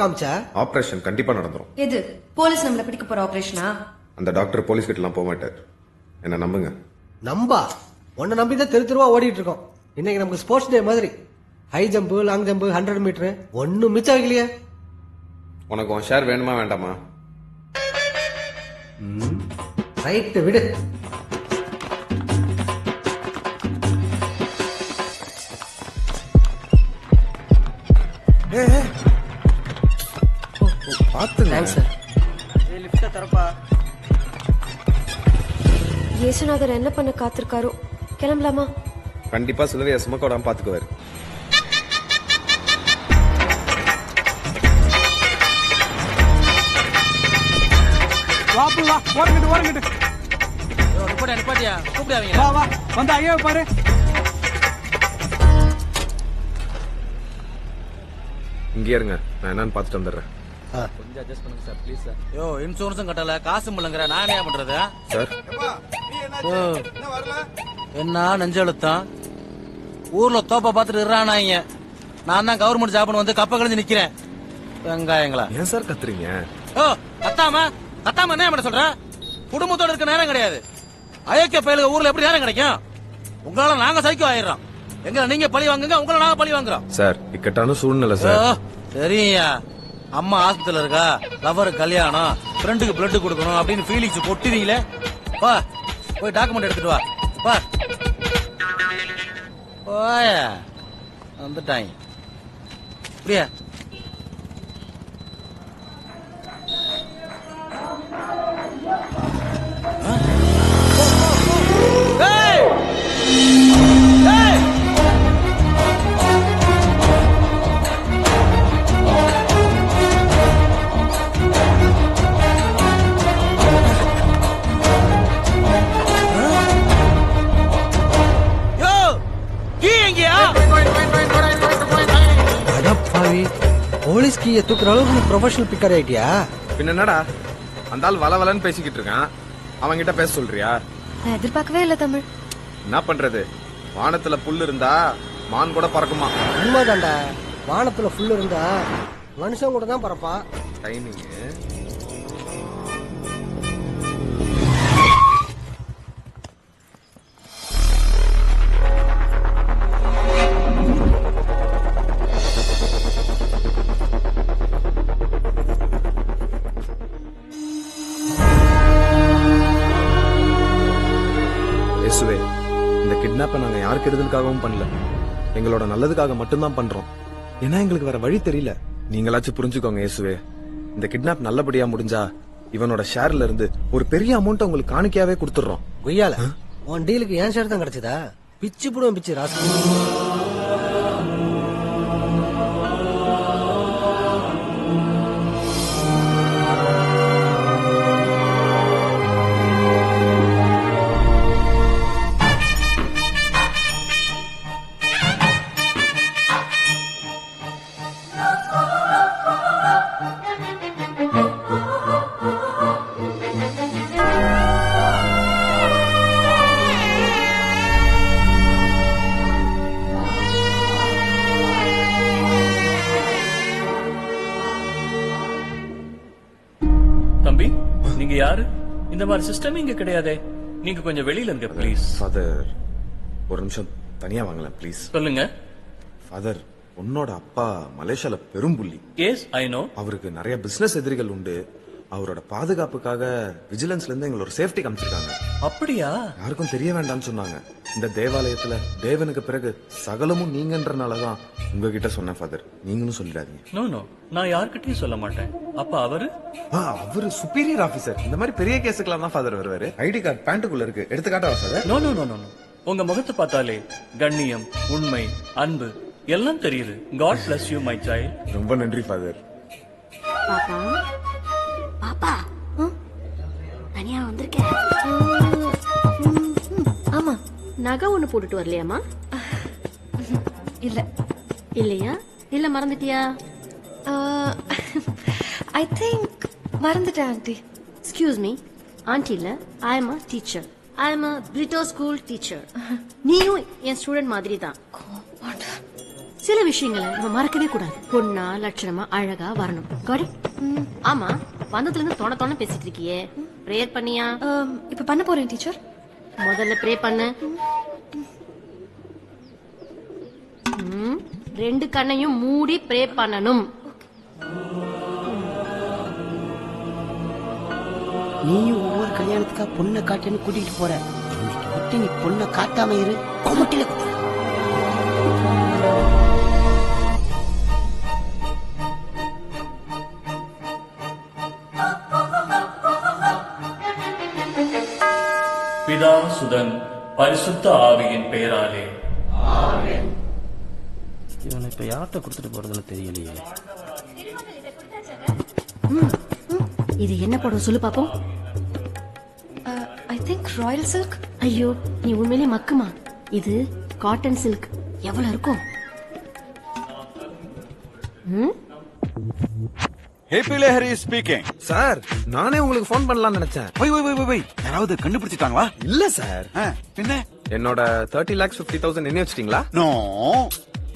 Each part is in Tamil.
காமிச்சா ஆபரேஷன் கண்டிப்பா நடந்துரும். எது போலீஸ் நம்மள பிடிக்க போற ஆபரேஷனா? அந்த டாக்டர் போலீஸ் கிட்ட எல்லாம் போக மாட்டார். என்ன நம்புங்க. நம்பா உன்னை நம்பி தான் தெருவா ஓடிட்டு இருக்கோம். இன்னைக்கு நமக்கு ஸ்போர்ட்ஸ் டே மாதிரி high jump, long jump, 100 metre ஒன்னும் மிச்சம் வைக்கலையே. உனக்கு உன் ஷேர் வேணுமா வேண்டாமா? ரைட்டு விடு. இயேசுநாதர் என்ன பண்ண காத்திருக்காரோ? கிளம்பலாமா? கண்டிப்பா சிலுவையை சுமக்க விடாம பாத்துக்குவாரு. இங்கே இருங்க, நான் என்னன்னு பாத்துட்டு வந்துடுறேன். கொஞ்சம் அட்ஜஸ்ட் பண்ணுங்க சார், ப்ளீஸ் சார். யோ இன்சூரன்ஸும் கட்டல, காசும் இல்லங்கற, நான் என்ன பண்றது சார்? என்ன நெஞ்செழுத்தம்? ஊர்ல தோப்ப பாத்துட்டு இருறானாங்க. நான் தான் கவர்மெண்ட் ஜாப்னு வந்து கப்ப கழிஞ்சு நிக்கிறேன். வெங்காயங்களா ஏன் சார் கத்துறீங்க? ஓ கத்தாம என்ன பண்ண சொல்ற? குடும்பத்தோட இருக்க நேரம் கிடையாது. அயோக்கிய பயலுக ஊர்ல எப்படி நேரம் கிடைக்கும்? உங்களால நாங்க சைக்கோ ஆயிடுறோம். எங்களை நீங்க பழி வாங்குங்க, உங்களை நாங்க பழி வாங்குறோம். சார் இக்கட்டான சூழ்நிலை சார். சரியா, அம்மா ஆஸ்பத்திரியில இருக்கா, லவர் கல்யாணம், ஃப்ரெண்டுக்கு பிளட் கொடுக்கணும் அப்படின்னு ஃபீலிங்ஸ் கொட்டுறீங்களே. வா போய் டாக்குமெண்ட் எடுத்துட்டு வா. வா போயா வந்துட்டாங்க. அப்படியா? போலீஸ் கீயை தூக்குற அளவுக்கு நீ ப்ரொஃபஷனல் பிக்கர் ஆயிட்டியா? பின்ன என்னடா அந்த ஆள் வளவலன்னு பேசிக்கிட்டு இருக்கான், அவன் கிட்ட பேச சொல்றியா? நான் எதிர்பார்க்கவே இல்ல தமிழ். என்ன பண்றது, வானத்துல புல் இருந்தா மான் கூட பறக்குமா? உண்மைதான்டா, வானத்துல ஃபுல் இருந்தா மனுஷன் கூட தான் பறப்பா. டைமிங் இயேசுவே, இந்த கிட்னாப்பை நாங்க யார் கெடுதலுக்காகவும் பண்ணல, எங்களோட நல்லதுக்காக மட்டும்தான் பண்றோம். ஏன்னா எங்களுக்கு வேற வழி தெரியல. நீங்களாச்சும் புரிஞ்சுக்கோங்க இயேசுவே. இந்த கிட்னாப் நல்லபடியா முடிஞ்சா இவனோட ஷேர்ல இருந்து ஒரு பெரிய அமௌண்ட் உங்களுக்கு காணிக்கையாவே கொடுத்துடுறோம். கொய்யால உன் டீலுக்கு ஏன் ஷேர் தான் கிடைச்சதா? பிச்சு போடுவோம் பிச்சு ராசு. தம்பி, நீங்க யாரு? இந்த மாதிரி சிஸ்டம் இங்க கிடையாதே. நீங்க கொஞ்சம் வெளியில இருங்க ப்ளீஸ். ஃபாதர், ஒரு நிமிஷம் தனியா வாங்கலாம் ப்ளீஸ். சொல்லுங்க. ஃபாதர், உன்னோட அப்பா மலேசியால பெரும்புள்ளி. S I know. அவருக்கு நிறைய பிசினஸ் எதிரிகள் உண்டு. அவரோட பாதுகாப்புக்காக விஜிலன்ஸ்ல இருந்து எங்களோட சேஃப்டி காமிச்சிருக்காங்க. அப்படியா? யாருக்கும் தெரிய வேண்டாம்னு சொன்னாங்க. இந்த தேவாலயத்துல தேவனுக்கு பிறகு சகலமும் நீங்கன்றனாலதான் உங்ககிட்ட சொன்னேன் ஃபாதர். நீங்களும் சொல்லிடாதீங்க. நோ நோ, நான் யார்கிட்டயும் சொல்ல மாட்டேன். அப்ப அவரு அவரு சுப்பீரியர் ஆபீசர். இந்த மாதிரி பெரிய கேஸுக்கெல்லாம் தான் ஃபாதர் வருவாரு. ஐடி கார்டு பேண்ட்டுக்குள்ள இருக்கு, எடுத்துக்காட்டா father? No no no no no. உங்க முகத்தை பார்த்தாலே கண்ணியம், உண்மை, அன்பு எல்லாம் தெரியுது. God bless you my child. ரொம்ப நன்றி ஃபாதர். பாப்பா பாப்பா தனியா வந்திருக்கேன். ஆமா, நகை ஒண்ணு போட்டுட்டு வரலையாமா? இல்ல. இல்லையா? இல்ல மறந்துட்டியா? ஐ திங்க் மறந்துட்டேன் ஆண்டி. எக்ஸ்கியூஸ் மீ, ஆண்டி இல்ல, I am a teacher. I am a Britto school teacher. நீயும் என் ஸ்டூடெண்ட் மாதிரி தான். சில விஷயங்களை நம்ம மறக்கவே கூடாது. பொண்ணா லட்சணமா அழகா வரணும். Got it? ஆமா, வந்ததுல இருந்து தொண பேசிட்டு இருக்கியே, பிரேயர் பண்ணியா? இப்ப பண்ண போறேன் டீச்சர். முதல்ல ப்ரே பண்ணு. 2 கண்ணையும் மூடி ப்ரே பண்ணணும். நீயும் ஒவ்வொரு கல்யாணத்துக்கா பொண்ணை காட்டுன்னு கூட்டிட்டு போற. இன்னைக்கு விட்டு நீ பொண்ணை காட்டாம இரு, கொமட்டில குத்து. பிதா சுதன் பரிசுத்த ஆவியின் பெயராலே. இவனை இப்ப யார்கிட்ட கொடுத்துட்டு போறதுன்னு தெரியலையே. இது என்ன படம் சொல்லு பாப்போம். I think Royal silk. ஐயோ, நீ உண்மையிலே மக்குமா? இது காட்டன் சில்க். எவ்வளவு இருக்கும்? Happy Lahari speaking. சார், நானே உங்களுக்கு ஃபோன் பண்ணலாம்னு நினைச்சேன். வை யாராவது கண்டுபிடிச்சிட்டாங்களா? இல்ல சார். பின்ன என்னோட 30,50,000 எண்ணி வச்சிட்டீங்களா? நோ.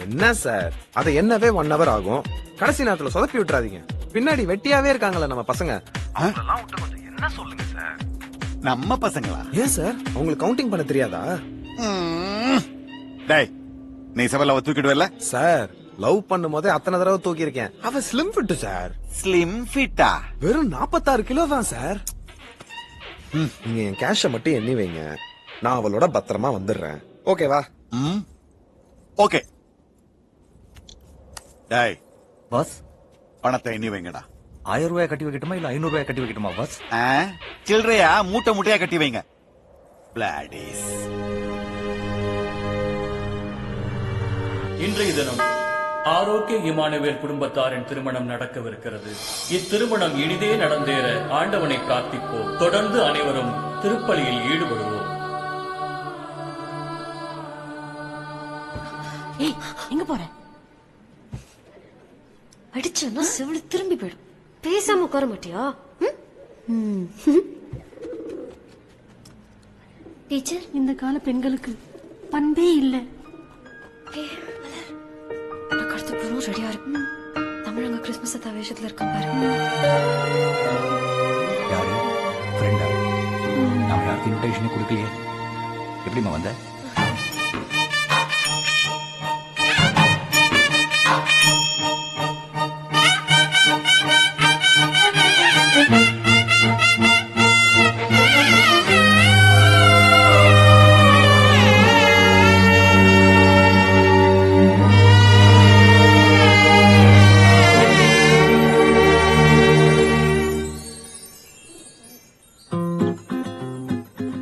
என்ன சார், அது என்னவே 1 hour ஆகும். கடைசி நேரத்துல சொதப்பி விட்டுறாதீங்க. பின்னாடி வெட்டியாவே இருக்காங்களா நம்ம பசங்க. என்ன சொல்லுங்க சார். நம்ம பசங்களா? ஏன் சார், உங்களுக்கு கவுண்டிங் பண்ண தெரியாதா? டேய், நீ செவல தூக்கிடுவல? சார், லவ் பண்ணும் போதே அத்தனை தடவை தூக்கி இருக்கேன். அவ ஸ்லிம் ஃபிட் சார். ஸ்லிம் ஃபிட்டா? வெறும் 46 கிலோ தான் சார். நீங்க என் கேஷ மட்டும் எண்ணி வைங்க, நான் அவளோட பத்திரமா வந்துடுறேன். ஓகேவா? ஓகே. டேய் பாஸ், பணத்தை எண்ணி வைங்கடா. 1000 ரூபாய் கட்டி வைக்கட்டுமா இல்ல 500 ரூபாய் கட்டி வைக்கட்டுமா பாஸ்? சில்லறையா மூட்டையா கட்டி வைங்க. பிளாடிஸ். இன்றைய தினம் ஆரோக்கிய இமானுவேல் குடும்பத்தாரின் திருமணம் நடக்கவிருக்கிறது. இத்திருமணம் இனிதே நடந்தேற ஆண்டவனை பிரார்த்திப்போம். தொடர்ந்து அனைவரும் திருப்பலியில் ஈடுபடுவோம். ஏய், எங்க போற? அடிச்சேன்னா செவிடு திரும்பி போயிடும். பேசாம உட்கார மாட்டியா? டீச்சர், இந்த கால பெண்களுக்கு பண்பே இல்ல. நான் அடுத்த ப்ரோனும் ரெடியா இருக்கு. தமிழ் அங்க கிறிஸ்துமஸ் தவேஷத்துல இருக்கான் பாரு. யாரு ஃப்ரெண்டா? நாம யாருக்கு இன்விடேஷன் கொடுக்கலையே, எப்படிமா வந்த?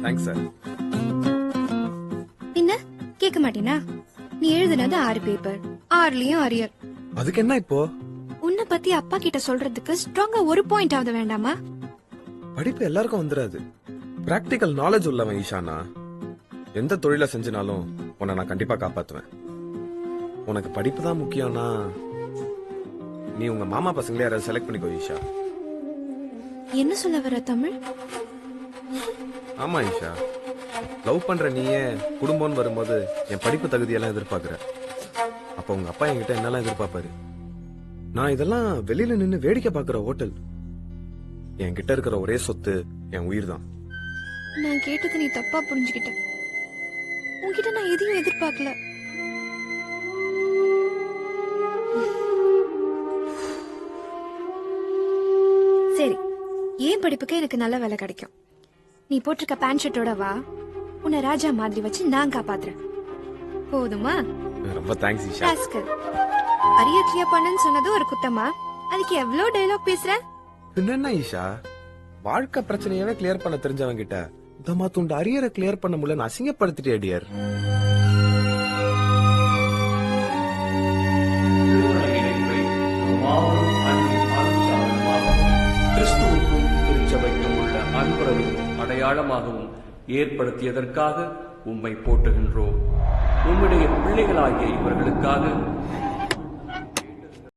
Thanks sir. என்ன கேட்க மாட்டீனா? நீ எழுதுனது 6 பேப்பர், 6லயும் அரியர். அதுக்கு என்ன இப்போ? உன்னை பத்தி அப்பா கிட்ட சொல்றதுக்கு ஸ்ட்ராங்கா 1 பாயிண்ட் ஆவது வேண்டாமா? படிப்பு எல்லாருக்கும் வந்துராது. பிராக்டிக்கல் நாலேஜ் உள்ளவன் ஈஷானா. எந்த தொழில செஞ்சினாலும் உன்னை நான் கண்டிப்பா காப்பாத்துவேன். உனக்கு படிப்பு தான் முக்கியம்னா நீ உங்க மாமா பசங்களே யாராவது செலக்ட் பண்ணிக்கோ ஈஷா. என்ன சொல்ல வர தமிழ்? ஆமா ஈஷா, லவ் பண்ற நீயே குடும்பம்னு வரும்போது என் படிப்பு தகுதியெல்லாம் எதிர்பார்க்கிற. அப்ப உங்க அப்பா என்கிட்ட என்னெல்லாம் எதிர்பார்ப்பாரு? நான் இதெல்லாம் வெளியில நின்னு வேடிக்கை பாக்குற ஹோட்டல். என்கிட்ட இருக்கிற ஒரே சொத்து என் உயிர் தான். நான் கேட்டது நீ தப்பா புரிஞ்சுக்கிட்ட. உன்கிட்ட நான் எதையும் எதிர்பார்க்கல. சரி, ஏன் படிப்புக்கு எனக்கு நல்ல வேலை கிடைக்கும். நீ போட்டிருக்க பேண்ட் ஷர்ட்டோட வா, உன்னை ராஜா மாதிரி வச்சு நான் காப்பாத்துறேன். போதுமா? ரொம்ப தேங்க்ஸ் ஈஷா. ராஸ்கல், அரிய கிளியர் பண்ணன்னு சொன்னது ஒரு குத்தமா? அதுக்கு எவ்வளவு டயலாக் பேசுற? என்ன ஈஷா, வாழ்க்கை பிரச்சனையவே கிளியர் பண்ண தெரிஞ்சவங்க கிட்ட தமா துண்டு அரியரை கிளியர் பண்ண முடியல அசிங்கப்படுத்திட்டே டியர். கிறிஸ்துவுக்கும் திருச்சபைக்கும் உள்ள அன்புறவும் அடையாளமாகவும் ஏற்படுத்தியதற்காக உம்மை போற்றுகின்றோம். உம்முடைய பிள்ளைகளாகிய இவர்களுக்காக